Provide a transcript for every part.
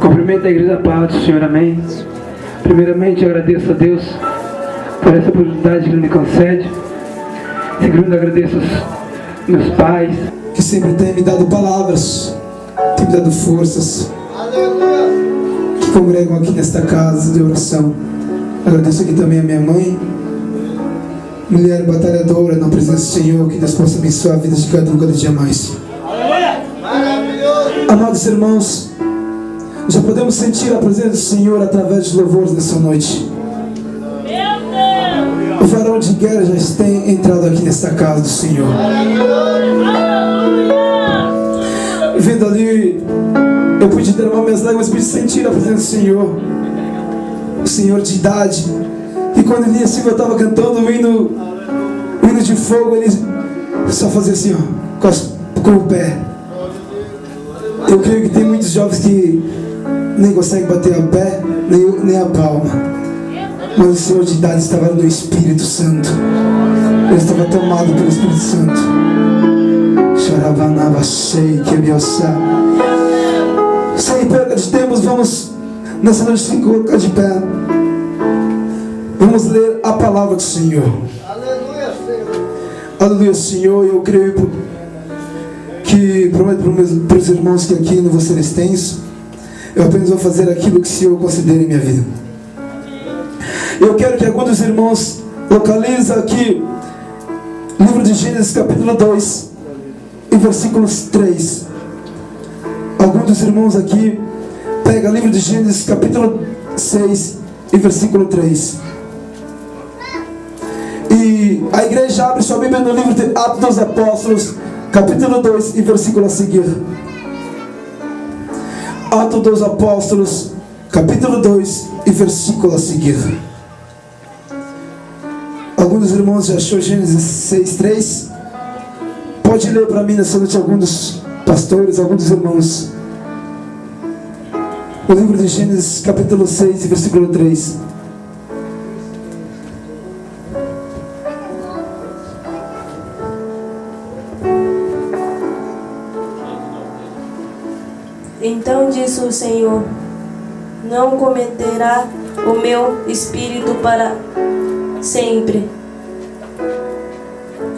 Cumprimento a igreja da paz do Senhor, amém. Primeiramente, eu agradeço a Deus por essa oportunidade que Ele me concede. Segundo, agradeço aos meus pais, que sempre tem me dado palavras, tem me dado forças, que congregam aqui nesta casa de oração. Agradeço aqui também a minha mãe, mulher batalhadora na presença do Senhor. Que Deus possa abençoar a vida de cada um cada dia mais. Amados irmãos, já podemos sentir a presença do Senhor através dos louvores nessa noite. O varão de guerra já tem entrado aqui nesta casa do Senhor. Vendo ali, eu pude derramar minhas lágrimas, pude sentir a presença do Senhor. O Senhor de idade. E quando ele assim, eu estava cantando o hino de fogo, ele só fazia assim, ó, com o pé. Eu creio que tem muitos jovens que nem conseguem bater o pé, nem a palma. Mas o Senhor de idade estava no Espírito Santo. Ele estava tomado pelo Espírito Santo. Charavanava sei que biosa. Sem perda de tempo, vamos nessa noite se colocar de pé. Vamos ler a palavra do Senhor. Aleluia, Senhor. Eu creio que prometo para os irmãos que aqui não vou ser extenso. Eu apenas vou fazer aquilo que o Senhor considera em minha vida. Eu quero que alguns dos irmãos localizem aqui livro de Gênesis capítulo 2 e versículos 3. Alguns dos irmãos aqui pega livro de Gênesis capítulo 6 e versículo 3. E a igreja abre sua Bíblia no livro de Atos dos Apóstolos capítulo 2 e versículo a seguir. Atos dos Apóstolos capítulo 2 e versículo a seguir. Alguns dos irmãos já achou Gênesis 6:3? Pode ler para mim nessa noite alguns dos pastores, alguns dos irmãos. O livro de Gênesis capítulo 6 e versículo 3. Então disse o Senhor: não cometerá o meu espírito para sempre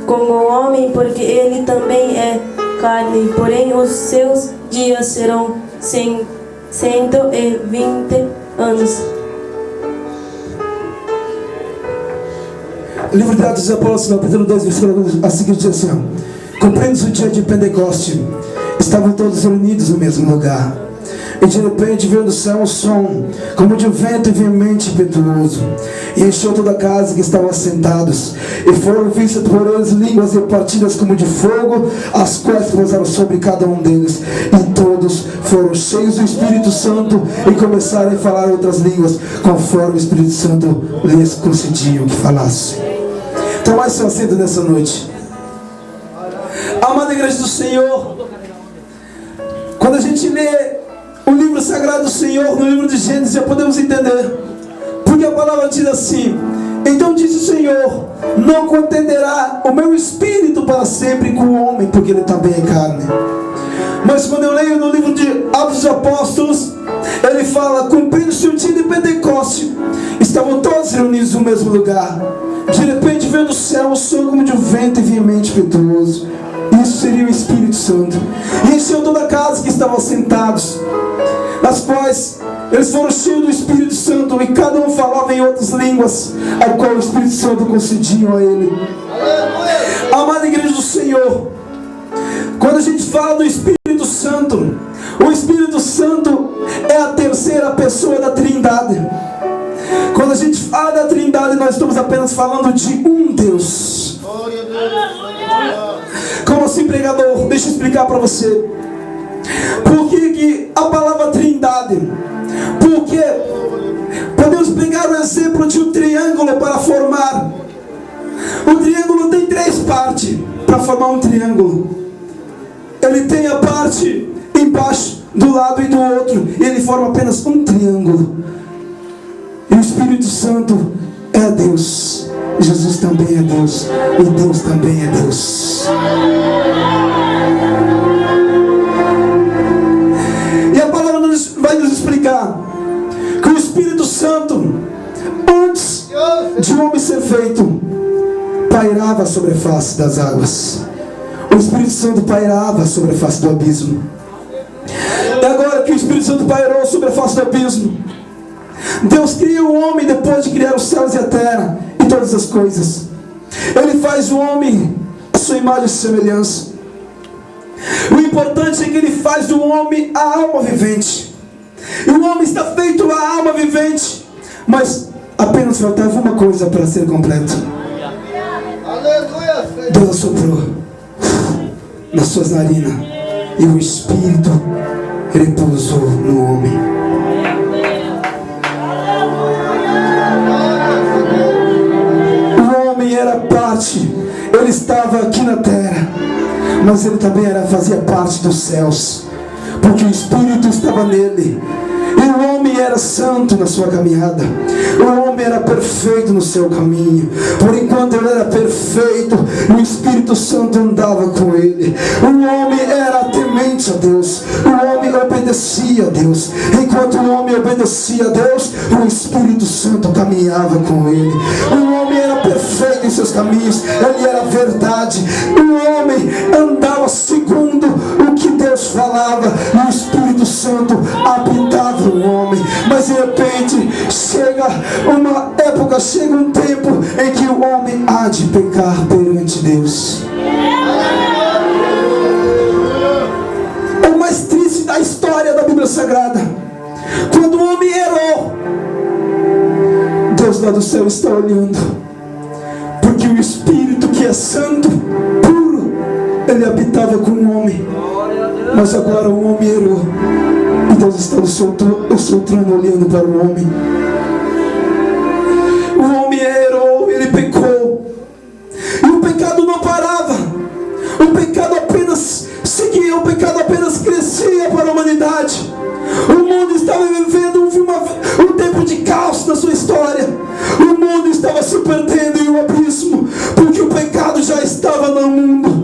com o homem, porque ele também é carne, porém os seus dias serão 120 anos. O livro de Atos dos Apóstolos, capítulo 2, versículo a seguir diz assim: cumprindo-se o dia de Pentecoste, estavam todos reunidos no mesmo lugar. E de repente veio do céu um som, como de um vento veemente e impetuoso, e encheu toda a casa que estavam assentados. E foram vistas por eles línguas repartidas como de fogo, as quais pousaram sobre cada um deles. E todos foram cheios do Espírito Santo e começaram a falar outras línguas, conforme o Espírito Santo lhes concedia que falasse. Tomai seu assento nessa noite. Amada igreja do Senhor, quando a gente lê o livro sagrado do Senhor, no livro de Gênesis, já podemos entender. Porque a palavra diz assim: então disse o Senhor, não contenderá o meu espírito para sempre com o homem, porque ele também é carne. Mas quando eu leio no livro de Atos dos Apóstolos, ele fala: cumprindo-se o dia de Pentecoste, estavam todos reunidos no mesmo lugar. De repente veio do céu um som como de um vento veemente impetuoso. Isso seria o Espírito Santo. E encheu toda a casa que estavam sentados, nas quais eles foram cheios do Espírito Santo, e cada um falava em outras línguas, a qual o Espírito Santo concedia a ele. Amada igreja do Senhor, quando a gente fala do Espírito Santo, o Espírito Santo é a terceira pessoa da Trindade. Quando a gente fala da Trindade, nós estamos apenas falando de um Deus. Como assim, pregador? Deixa eu explicar para você. Por que a palavra Trindade? Porque podemos pegar o exemplo de um triângulo para formar. O triângulo tem 3 partes para formar um triângulo. Ele tem a parte embaixo, do lado e do outro, e ele forma apenas um triângulo. E o Espírito Santo é Deus. Jesus também é Deus. E Deus também é Deus. E a palavra vai nos explicar significar que o Espírito Santo, antes de um homem ser feito, pairava sobre a face das águas. O Espírito Santo pairava sobre a face do abismo. E agora que o Espírito Santo pairou sobre a face do abismo, Deus cria o homem depois de criar os céus e a terra e todas as coisas. Ele faz o homem a sua imagem e semelhança. O importante é que Ele faz do homem a alma vivente. E o homem está feito a alma vivente, mas apenas faltava uma coisa para ser completo. Deus assoprou nas suas narinas e o Espírito repousou no homem. O homem era parte, ele estava aqui na terra, mas ele também fazia parte dos céus, porque o Espírito estava nele. E o homem era santo na sua caminhada. O homem era perfeito no seu caminho. Por enquanto ele era perfeito, o Espírito Santo andava com ele. O homem era temente a Deus. O homem obedecia a Deus. Enquanto o homem obedecia a Deus, o Espírito Santo caminhava com ele. O homem era perfeito em seus caminhos. Ele era verdade. O homem andava segundo o que Deus falava. E o Espírito Santo habitava o homem. Mas de repente chega uma época, chega um tempo em que o homem há de pecar perante Deus. É o mais triste da história da Bíblia Sagrada. Quando o homem errou, Deus lá do céu está olhando, porque o Espírito que é santo, puro, ele habitava com o homem. Mas agora o homem errou, e Deus está no seu trono olhando para o homem. O homem errou, ele pecou, e o pecado não parava. O pecado apenas seguia, o pecado apenas crescia para a humanidade. O mundo estava vivendo um tempo de caos na sua história. O mundo estava se perdendo em um abismo, porque o pecado já estava no mundo.